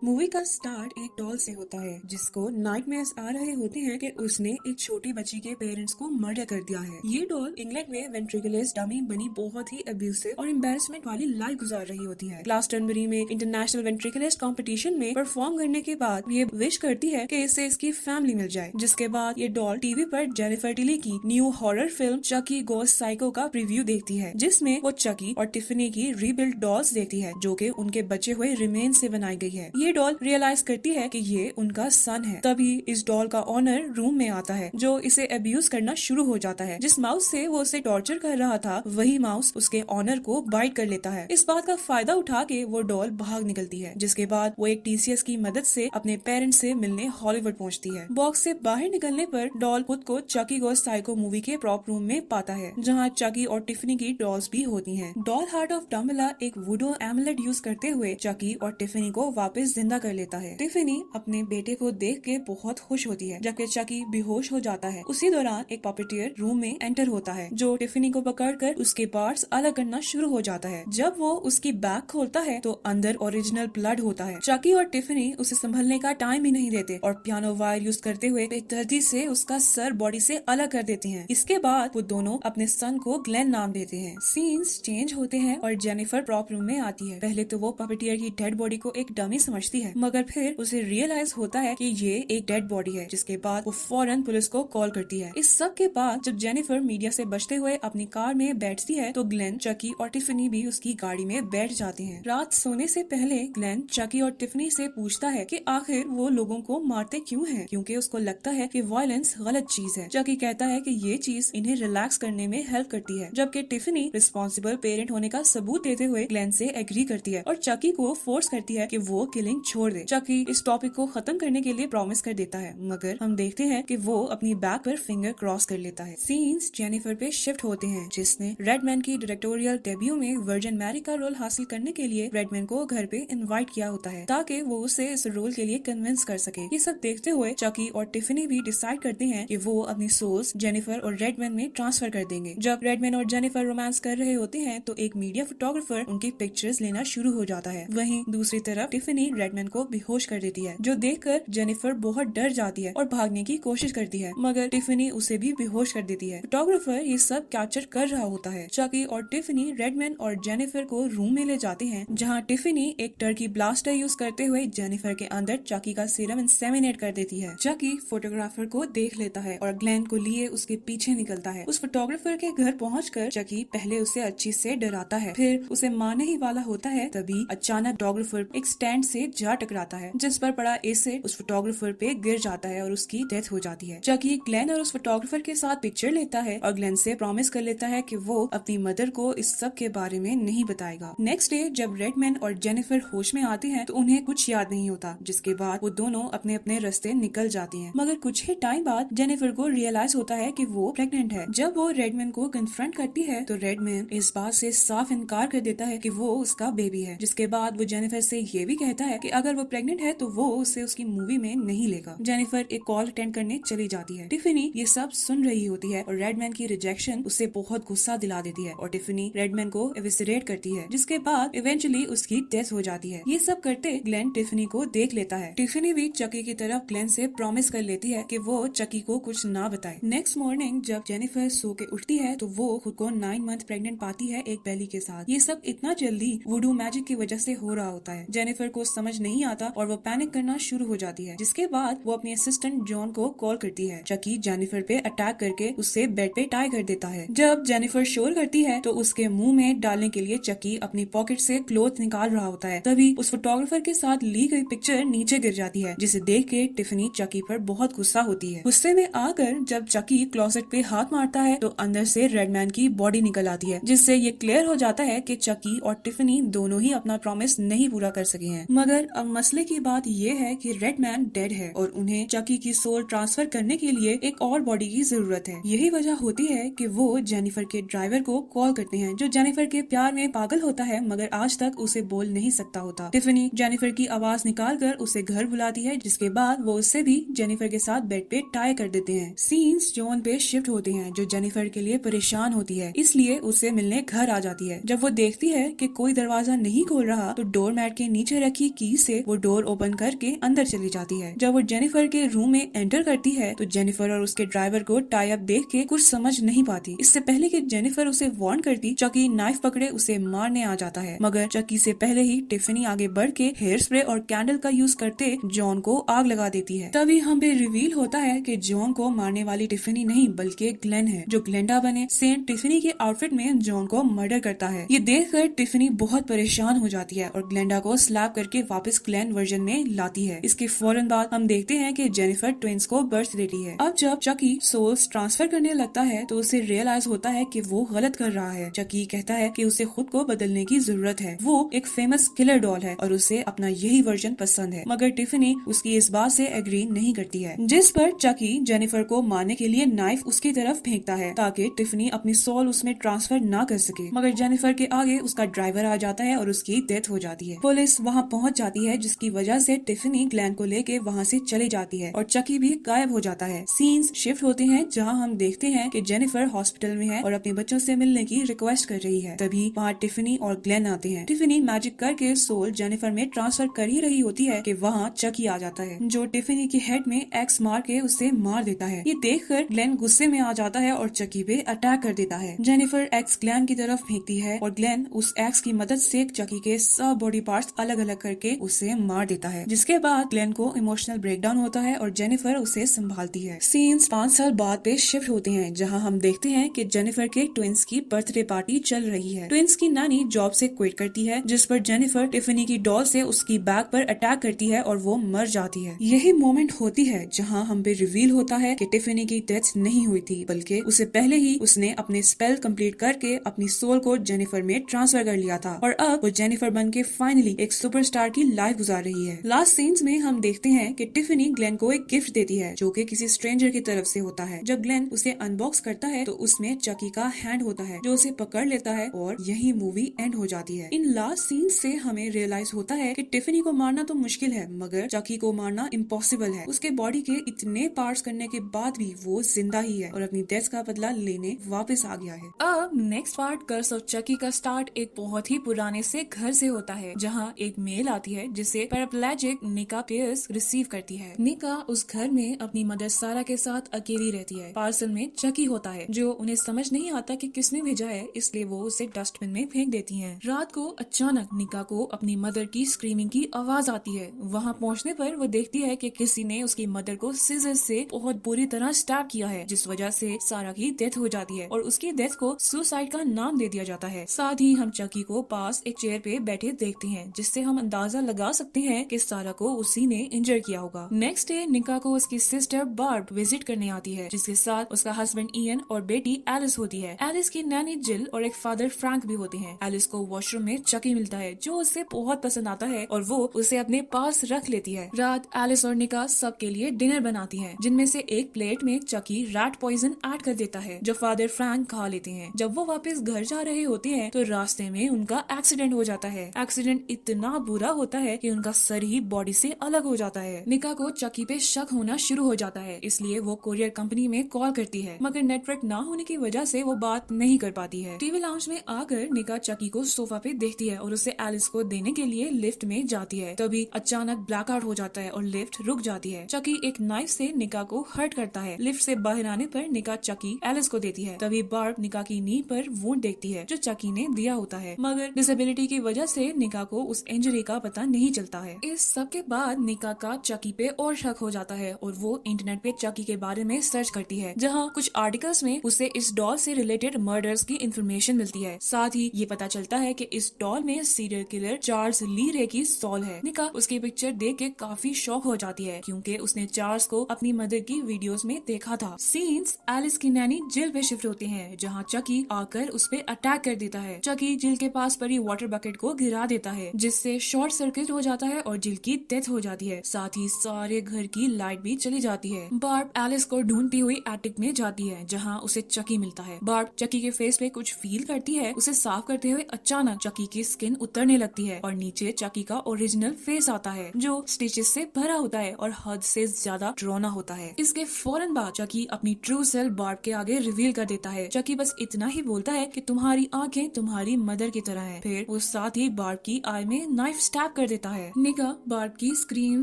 Movie का start एक doll से होता है जिसको नाइटमेयर्स आ रहे होते हैं कि उसने एक छोटी बच्ची के पेरेंट्स को मर्डर कर दिया है। ये डॉल इंग्लैंड में वेंट्रिकुलर डमी बनी बहुत ही अब्यूसिव और एम्बैरेसमेंट वाली लाइफ गुजार रही होती है। लास्ट जनवरी में इंटरनेशनल वेंट्रिकुलर कंपटीशन में परफॉर्म करने के बाद ये विश करती है कि इसे इसकी फैमिली मिल जाए। जिसके बाद ये डॉल टीवी पर जेनिफर टिली की न्यू हॉरर फिल्म चकी गोस्ट साइको का प्रीव्यू देखती है, जिसमें वो चकी और टिफनी की रीबिल्ड डॉल्स देखती है जो कि उनके बचे हुए रिमेन से बनाई गई है। ये डॉल रियलाइज करती है कि ये उनका सन है। तभी इस डॉल का ऑनर रूम में आता है जो इसे अब्यूज करना शुरू हो जाता है। जिस माउस से वो उसे टॉर्चर कर रहा था वही माउस उसके ऑनर को बाइट कर लेता है। इस बात का फायदा उठा के वो डॉल भाग निकलती है, जिसके बाद वो एक टीसीएस की मदद से अपने पेरेंट्स से मिलने हॉलीवुड पहुंचती है। बॉक्स से बाहर निकलने पर डॉल खुद को चकी गोस्ट साइको मूवी के प्रॉप रूम में पाता है, जहाँ चकी और टिफनी की डॉल्स भी होती हैं। डॉल हार्ट ऑफ डम्बला एक वुडो एमुलेट यूज करते हुए चकी और टिफनी को वापस जिंदा कर लेता है। टिफनी अपने बेटे को देख के बहुत खुश होती है, जबकि चकी बेहोश हो जाता है। उसी दौरान एक पपेटियर रूम में एंटर होता है जो टिफनी को पकड़कर उसके पार्ट्स अलग करना शुरू हो जाता है। जब वो उसकी बैग खोलता है तो अंदर ओरिजिनल ब्लड होता है। चकी और टिफनी उसे संभलने का टाइम ही नहीं देते और पियानो वायर यूज करते हुए बेदर्दी से उसका सर बॉडी से अलग कर देते हैं। इसके बाद वो दोनों अपने सन को ग्लेन नाम देते हैं। सीन्स चेंज होते हैं और जेनिफर प्रॉप रूम में आती है। पहले तो वो पपेटियर की डेड बॉडी को एक डमी समझती है, मगर फिर उसे रियलाइज होता है कि ये एक डेड बॉडी है। जिसके बाद वो फौरन पुलिस को कॉल करती है। इस सब के बाद जब जेनिफर मीडिया से बचते हुए अपनी कार में बैठती है तो ग्लेन, चकी और टिफनी भी उसकी गाड़ी में बैठ जाते हैं। रात सोने से पहले ग्लेन चकी और टिफनी से पूछता है कि आखिर वो लोगों को मारते क्यों हैं, क्योंकि उसको लगता है कि वायलेंस गलत चीज है। चकी कहता है कि ये चीज इन्हें रिलैक्स करने में हेल्प करती है, जबकि टिफनी रिस्पॉन्सिबल पेरेंट होने का सबूत देते हुए ग्लेन से एग्री करती है और चकी को फोर्स करती है कि वो किलिंग छोड़ दे। चकी इस टॉपिक को खत्म करने के लिए प्रॉमिस कर देता है, मगर हम देखते हैं कि वो अपनी बैक पर फिंगर क्रॉस कर लेता है। सीन्स जेनिफर पे शिफ्ट होते हैं, जिसने रेडमैन की डायरेक्टोरियल डेब्यू में वर्जिन मैरी का रोल हासिल करने के लिए रेडमैन को घर पे इनवाइट किया होता है ताकि वो उसे इस रोल के लिए कन्विंस कर सके। ये सब देखते हुए चकी और टिफनी भी डिसाइड करते हैं कि वो अपनी सोल्स जेनिफर और रेडमैन में ट्रांसफर कर देंगे। जब रेडमैन और जेनिफर रोमांस कर रहे होते हैं तो एक मीडिया फोटोग्राफर उनकी पिक्चर्स लेना शुरू हो जाता है। वहीं दूसरी तरफ टिफनी रेडमैन को बेहोश कर देती है, जो देखकर जेनिफर बहुत डर जाती है और भागने की कोशिश करती है, मगर टिफनी उसे भी बेहोश कर देती है। फोटोग्राफर ये सब कैप्चर कर रहा होता है। चकी और टिफनी रेडमैन और जेनिफर को रूम में ले जाते हैं, जहाँ टिफनी एक टर्की ब्लास्टर यूज करते हुए जेनिफर के अंदर चकी का सीरम इंसेमिनेट कर देती है। चकी फोटोग्राफर को देख लेता है और ग्लेन को लिए उसके पीछे निकलता है। उस फोटोग्राफर के घर पहुंचकर चकी पहले उसे अच्छी से डराता है, फिर उसे मारने ही वाला होता है। तभी अचानक फोटोग्राफर एक स्टैंड से जा टकराता है, जिस पर पड़ा एसिड उस फोटोग्राफर पे गिर जाता है और उसकी डेथ हो जाती है। चकी ग्लेन और उस फोटोग्राफर के साथ पिक्चर लेता है और ग्लेन से प्रॉमिस कर लेता है कि वो अपनी मदर को इस सब के बारे में नहीं बताएगा। नेक्स्ट डे जब रेडमैन और जेनिफर होश में आते हैं तो उन्हें कुछ याद नहीं होता, जिसके बाद वो दोनों अपने अपने रास्ते निकल जाती हैं। मगर कुछ ही टाइम बाद जेनिफर को रियलाइज होता है कि वो प्रेग्नेंट है। जब वो रेडमैन को कन्फ्रंट करती है तो रेडमैन इस बात से साफ इनकार कर देता है कि वो उसका बेबी है। जिसके बाद वो जेनिफर से ये भी कहता है कि अगर वो प्रेग्नेंट है तो वो उसे उसकी मूवी में नहीं लेगा। जेनिफर एक कॉल अटेंड करने चली जाती है। टिफनी ये सब सुन रही होती है और रेडमैन की रिजेक्शन उसे बहुत गुस्सा दिला देती है और टिफनी रेडमैन को एविसरेट करती है, जिसके बाद इवेंचुअली उसकी डेथ हो जाती है। ये सब करते ग्लेन टिफनी को देख लेता है। टिफनी भी चकी की तरफ ग्लेन से प्रॉमिस कर लेती है कि वो चकी को कुछ ना बताए। नेक्स्ट मॉर्निंग जब जेनिफर सो के उठती है तो वो खुद को 9 मंथ प्रेग्नेंट पाती है एक बेली के साथ। ये सब इतना जल्दी वुडू मैजिक की वजह से हो रहा होता है। जेनिफर को समझ नहीं आता और वो पैनिक करना शुरू हो जाती है, जिसके बाद वो अपने असिस्टेंट जॉन को कॉल करती है। चकी जेनिफर पे अटैक करके उससे बेड पे टाई कर देता है। जब जेनिफर शोर करती है तो उसके मुंह में डालने के लिए चकी अपनी पॉकेट से क्लोथ निकाल रहा होता है। तभी उस फोटोग्राफर के साथ ली गई पिक्चर नीचे गिर जाती है, जिसे देख के टिफनी चकी पर बहुत गुस्सा होती है। गुस्से में आकर जब चकी क्लोसेट पे हाथ मारता है तो अंदर से रेडमैन की बॉडी निकल आती है, जिससे ये क्लियर हो जाता है कि चकी और टिफनी दोनों ही अपना प्रॉमिस नहीं पूरा कर सके हैं। मगर अब मसले की बात ये है कि रेडमैन डेड है और उन्हें चकी की सोल ट्रांसफर करने के लिए एक और बॉडी की जरूरत है। यही वजह होती है कि वो जेनिफर के ड्राइवर को कॉल करते हैं, जो जेनिफर के प्यार में पागल होता है मगर आज तक उसे बोल नहीं सकता होता। टिफनी जेनिफर की आवाज निकालकर उसे घर बुलाती है, जिसके बाद वो उससे भी जेनिफर के साथ बेड पे टाई कर देते हैं। सीन्स जॉन पे शिफ्ट होते हैं, जो जेनिफर के लिए परेशान होती है, इसलिए उसे मिलने घर आ जाती है। जब वो देखती है कि कोई दरवाजा नहीं खोल रहा तो डोर मैट के नीचे रखी की की से वो डोर ओपन करके अंदर चली जाती है। जब वो जेनिफर के रूम में एंटर करती है तो जेनिफर और उसके ड्राइवर को टाई अप देख के कुछ समझ नहीं पाती। इससे पहले कि जेनिफर उसे वार्न करती, चकी नाइफ पकड़े उसे मारने आ जाता है, मगर चकी से पहले ही टिफनी आगे बढ़ के हेयर स्प्रे और कैंडल का यूज करते जॉन को आग लगा देती है। तभी हमें रिवील होता है कि जॉन को मारने वाली टिफनी नहीं बल्कि ग्लेन है, जो ग्लेंडा बने सेंट टिफनी के आउटफिट में जॉन को मर्डर करता है। ये देखकर टिफनी बहुत परेशान हो जाती है और ग्लेंडा को स्लैप करके वापस ग्लेन वर्जन में लाती है। इसके फौरन बाद हम देखते हैं कि जेनिफर ट्विंस को बर्थ देती है। अब जब चकी सोल्स ट्रांसफर करने लगता है तो उसे रियलाइज होता है कि वो गलत कर रहा है। चकी कहता है कि उसे खुद को बदलने की जरूरत है, वो एक फेमस किलर डॉल है और उसे अपना यही वर्जन पसंद है, मगर टिफनी उसकी इस बात से एग्री नहीं करती है। जिस पर चकी जेनिफर को मारने के लिए नाइफ उसकी तरफ फेंकता है ताकि टिफनी अपनी सोल उसमें ट्रांसफर ना कर सके, मगर जेनिफर के आगे उसका ड्राइवर आ जाता है और उसकी डेथ हो जाती है। पुलिस वहाँ पहुँच जाती है जिसकी वजह से टिफनी ग्लैन को लेके वहाँ से चली जाती है और चकी भी गायब हो जाता है। सीन्स शिफ्ट होते हैं जहाँ हम देखते हैं कि जेनिफर हॉस्पिटल में है और अपने बच्चों से मिलने की रिक्वेस्ट कर रही है। तभी वहाँ टिफनी और ग्लेन आते हैं। टिफनी मैजिक करके सोल जेनिफर में ट्रांसफर कर ही रही होती है कि वहाँ चकी आ जाता है, जो टिफनी के हेड में एक्स मार के उसे मार देता है। ये देखकर ग्लेन गुस्से में आ जाता है और चकी पे अटैक कर देता है। जेनिफर एक्स ग्लेन की तरफ फेंकती है और ग्लेन उस एक्स की मदद से चकी के सब बॉडी पार्ट्स अलग अलग करके उसे मार देता है, जिसके बाद ग्लेन को इमोशनल ब्रेकडाउन होता है और जेनिफर उसे संभालती है। सीन्स 5 साल बाद पे शिफ्ट होते हैं जहाँ हम देखते हैं कि जेनिफर के ट्विंस की बर्थडे पार्टी चल रही है। ट्विंस की नानी जॉब से क्विट करती है, जिस पर जेनिफर टिफनी की डॉल से उसकी बैग पर अटैक करती है और वो मर जाती है। यही मोमेंट होती है जहाँ हम पे रिवील होता है कि टिफनी की डेथ नहीं हुई थी, बल्कि उससे पहले ही उसने अपने स्पेल कंप्लीट करके अपनी सोल को जेनिफर में ट्रांसफर कर लिया था और अब वो जेनिफर बन के फाइनली एक सुपरस्टार की लाइफ गुजार रही है। लास्ट सीन्स में हम देखते हैं कि टिफनी ग्लेन को एक गिफ्ट देती है जो कि किसी स्ट्रेंजर की तरफ से होता है। जब ग्लेन उसे अनबॉक्स करता है तो उसमें चकी का हैंड होता है जो उसे पकड़ लेता है और यही मूवी एंड हो जाती है। इन लास्ट सीन्स से हमें रियलाइज होता है कि टिफनी को मारना तो मुश्किल है, मगर चकी को मारना इम्पॉसिबल है। उसके बॉडी के इतने पार्ट्स करने के बाद भी वो जिंदा ही है और अपनी डेथ का बदला लेने वापस आ गया है। अब next part curse of Chucky का स्टार्ट एक बहुत ही पुराने से घर से होता है जहाँ एक मेल आती है जिसे पैराप्लेजिक निका पियर्स रिसीव करती है। निका उस घर में अपनी मदर सारा के साथ अकेली रहती है। पार्सल में चकी होता है जो उन्हें समझ नहीं आता कि किसने भेजा है, इसलिए वो उसे डस्टबिन में फेंक देती हैं। रात को अचानक निका को अपनी मदर की स्क्रीमिंग की आवाज आती है। वहाँ पहुँचने पर वो देखती है कि किसी ने उसकी मदर को सीजर से बहुत बुरी तरह स्टैब किया है, जिस वजह से सारा की डेथ हो जाती है और उसकी डेथ को सुसाइड का नाम दे दिया जाता है। साथ ही हम चकी को पास एक चेयर पे बैठे देखते हैं, जिससे हम अंदाजा लगा सकते हैं कि सारा को उसी ने इंजर किया होगा। नेक्स्ट डे निका को उसकी सिस्टर बार्ब विजिट करने आती है, जिसके साथ उसका हस्बैंड इयन और बेटी एलिस होती है। एलिस की नैनी जिल और एक फादर फ्रैंक भी होते हैं। एलिस को वॉशरूम में चकी मिलता है जो उसे बहुत पसंद आता है और वो उसे अपने पास रख लेती है। रात एलिस और निका सबके लिए डिनर बनाती है, जिनमें से एक प्लेट में चकी रैट पॉइजन ऐड कर देता है जो फादर फ्रैंक खा लेते हैं। जब वो वापस घर जा रहे होते हैं तो रास्ते में उनका एक्सीडेंट हो जाता है। एक्सीडेंट इतना बुरा होता है कि उनका सर ही बॉडी से अलग हो जाता है। निका को चकी पे शक होना शुरू हो जाता है, इसलिए वो कोरियर कंपनी में कॉल करती है, मगर नेटवर्क ना होने की वजह से वो बात नहीं कर पाती है। टीवी लाउंज में आकर निका चकी को सोफा पे देखती है और उसे एलिस को देने के लिए लिफ्ट में जाती है। तभी अचानक ब्लैकआउट हो जाता है और लिफ्ट रुक जाती है। चकी एक नाइफ से निका को हर्ट करता है। लिफ्ट से बाहर आने पर निका चकी एलिस को देती है। तभी बार्ब निका की नी पर वुंड देखती है जो चकी ने दिया होता है, मगर डिसेबिलिटी की वजह से निका को उस इंजरी का पता नहीं चलता है। इस सब के बाद निका का चकी पे और शक हो जाता है और वो इंटरनेट पे चकी के बारे में सर्च करती है, जहाँ कुछ आर्टिकल्स में उसे इस डॉल से रिलेटेड मर्डर्स की इंफॉर्मेशन मिलती है। साथ ही ये पता चलता है कि इस डॉल में सीरियल किलर चार्ल्स ली रे की सोल है। निका उसकी पिक्चर देख के काफी शॉक हो जाती है क्योंकि उसने चार्ल्स को अपनी मदर की वीडियोस में देखा था। सीन्स एलिस की नैनी जिल पे शिफ्ट होते हैं जहाँ चकी आकर उस पे अटैक कर देता है। चकी जिल के पास पड़ी वाटर बकेट को गिरा देता है, जिससे शॉर्ट सर्किट हो जाता है और जिल की डेथ हो जाती है। साथ ही सारे घर की लाइट भी चली जाती है। बार्ब एलिस को ढूंढती हुई एटिक में जाती है जहाँ उसे चकी मिलता है। बार्ब चकी के फेस पे कुछ फील करती है। उसे साफ करते हुए अचानक चकी की स्किन उतरने लगती है और नीचे चकी का ओरिजिनल फेस आता है जो स्टिचेस से भरा होता है और हद से ज्यादा डरावना होता है। इसके फौरन बाद चकी अपनी ट्रू सेल्फ बार्ब के आगे रिवील कर देता है। चकी बस इतना ही बोलता है कि तुम्हारी आंखें तुम्हारी मदर की तरह है। फिर वो साथ ही बार्ब की आई में नाइफ स्टैब कर देता है। निका बार्ब की स्क्रीम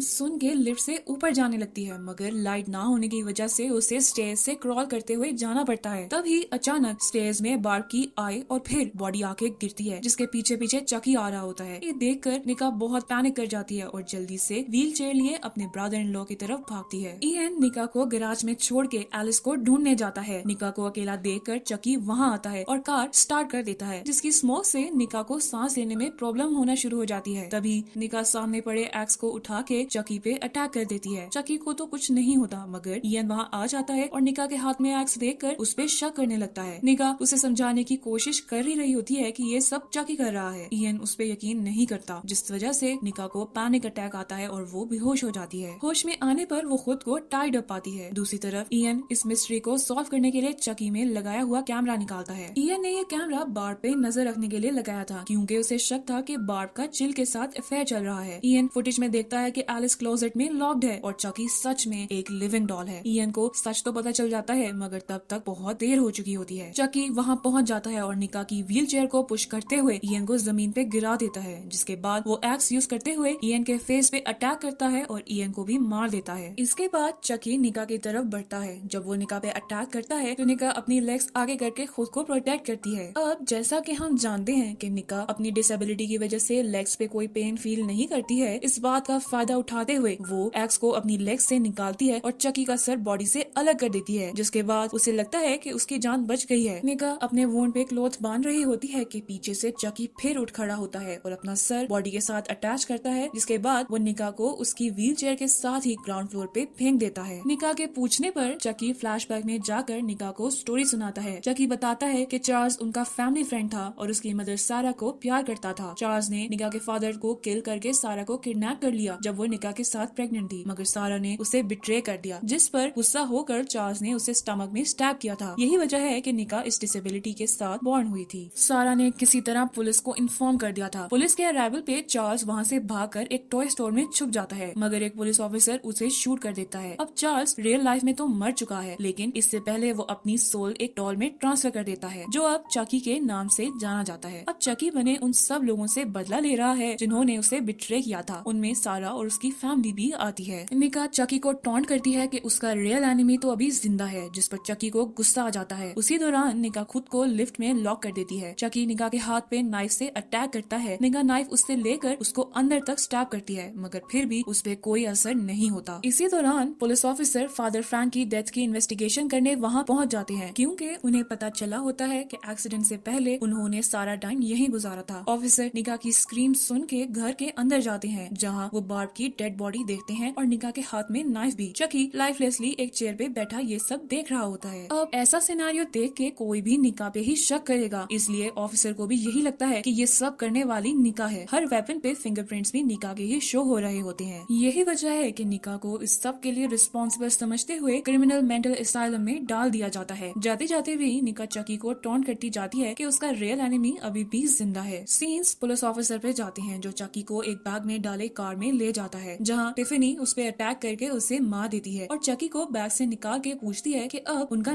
सुन के लिफ्ट से ऊपर जाने लगती है, मगर लाइट ना होने की वजह से उसे स्टेज से क्रॉल करते हुए जाना पड़ता है। तभी अचानक स्टेज में बार्ब की आई और फिर बॉडी आके गिरती है, जिसके पीछे पीछे चकी आ रहा होता है। ये देखकर निका बहुत पैनिक कर जाती है और जल्दी से व्हील चेयर लिए अपने ब्रदर इन लॉ की तरफ भागती है। इयन निका को गैराज में छोड़ के एलिस को ढूंढने जाता है। निका को अकेला देखकर चकी वहाँ आता है और कार स्टार्ट कर देता है, जिसकी स्मोक से निका को सांस लेने में प्रॉब्लम होना शुरू हो जाती है। तभी निका सामने पड़े एक्स को उठा के चकी पे अटैक कर देती है। चकी को तो कुछ नहीं होता, मगर इयन वहाँ आ जाता है और निका के हाथ में एक्स देखकर उस पे शक करने लगता है। निका उसे समझाने की कोशिश कर ही रही होती है कि ये सब चकी कर रहा है। इयन उस पे यकीन नहीं करता, जिस वजह से निका को पैनिक अटैक आता है और वो बेहोश हो जाती है। होश में आने पर वो खुद को टाइड अप पाती है। दूसरी तरफ इयन इस मिस्ट्री को सॉल्व करने के लिए चकी में लगाया हुआ कैमरा निकालता है। इयन ने ये कैमरा बार्ब पे नजर रखने के लिए लगाया था, क्योंकि उसे शक था कि बार्ब का चिल के साथ अफेयर चल रहा है। इयन फुटेज में देखता है कि एलिस क्लोजेट में लॉक्ड है और चकी सच में एक लिविंग डॉल है। इयन को सच तो पता चल जाता है, मगर तब तक बहुत देर हो चुकी होती है। चकी वहाँ पहुँच जाता है और निका की व्हील चेयर को पुश करते हुए इयन को जमीन पे गिरा देता है, जिसके बाद वो एक्स यूज करते हुए इयन के फेस पे अटैक करता है और इयन को भी मार देता है। इसके बाद चकी निका की तरफ बढ़ता है। जब वो निका पे अटैक करता है तो निका अपनी लेग्स आगे करके खुद को प्रोटेक्ट करती है। अब जैसा कि हम जानते हैं कि निका अपनी डिसेबिलिटी की वजह से लेग्स पे कोई पेन फील नहीं करती है, इस बात का फायदा उठाते हुए वो एक्स को अपनी लेग्स से निकालती है और चकी का सर बॉडी से अलग कर देती है, जिसके बाद उसे लगता है कि उसकी जान बच गई है। निका अपने वोंड पे क्लॉथ बांध रही होती है कि पीछे से चकी फिर उठ खड़ा होता है और अपना सर बॉडी के साथ अटैच करता है, जिसके बाद वो निका को उसकी व्हील चेयर के साथ ही ग्राउंड फ्लोर पे फेंक देता है। निका के पूछने पर चकी फ्लैशबैक में जाकर निका को स्टोरी सुनाता है। चकी बताता है कि चार्ल्स उनका फैमिली फ्रेंड था और उसकी मदर सारा को प्यार करता था। चार्ल्स ने निका के फादर को किल करके सारा को किडनैप कर लिया जब वो निका के साथ प्रेग्नेंट थी, मगर सारा ने उसे बिट्रे कर दिया, जिस पर गुस्सा होकर चार्ल्स ने उसे स्टमक में स्टैब किया था। यही वजह है कि निका इस डिसेबिलिटी के साथ बॉर्न हुई थी। सारा ने किसी तरह पुलिस को इन्फॉर्म कर दिया था। पुलिस के अराइवल पे चार्ल्स वहाँ से भागकर एक टॉय स्टोर में छुप जाता है, मगर एक पुलिस ऑफिसर उसे शूट कर देता है। अब चार्ल्स रियल लाइफ में तो मर चुका है, लेकिन इससे पहले वो अपनी सोल एक डॉल में ट्रांसफर कर देता है, जो अब चकी के नाम से जाना जाता है। अब चकी बने उन सब लोगों से बदला ले रहा है जिन्होंने उसे बिट्रे किया था। उनमें सारा और उसकी फैमिली भी आती है। निका चकी को टॉन्ट करती है कि उसका रियल एनिमी तो अभी जिंदा है, जिस पर चकी को गुस्सा आ जाता है। उसी दौरान निका खुद को लिफ्ट में लॉक कर देती है। चकी निका के हाथ पे नाइफ से अटैक करता है। निका नाइफ उससे लेकर उसको अंदर तक स्टैब करती है, मगर फिर भी उस पे कोई असर नहीं होता। इसी दौरान पुलिस ऑफिसर फादर फ्रैंक की डेथ की इन्वेस्टिगेशन करने वहाँ पहुँच जाते हैं, क्योंकि उन्हें पता चला होता है कि एक्सीडेंट से पहले उन्होंने सारा टाइम यहीं गुजारा था। ऑफिसर निका की स्क्रीम सुन के घर के अंदर जाते हैं, जहाँ वो बार्ब की डेड बॉडी देखते हैं और निका के हाथ में नाइफ भी। चकी लाइफलेसली एक चेयर पे बैठा ये सब देख रहा होता है। अब ऐसा सिनेरियो देख के कोई भी निका पे ही शक करेगा, इसलिए ऑफिसर को भी यही लगता है कि ये सब करने वाली निका है। हर वेपन पे फिंगरप्रिंट्स भी निका के ही शो हो रहे होते हैं। यही वजह है कि निका को इस सब के लिए रिस्पॉन्सिबल समझते हुए क्रिमिनल मेंटल असाइलम में डाल दिया जाता है। जाते जाते भी निका चकी को टॉन्ट करती जाती है कि उसका रियल एनिमी अभी भी जिंदा है। सीन्स पुलिस ऑफिसर पे जाते हैं, जो चकी को एक बैग में डाले कार में ले जाता है, जहाँ टिफिनी उस पे अटैक करके उसे मार देती है और चकी को बैग से निकाल के पूछती है कि अब उनका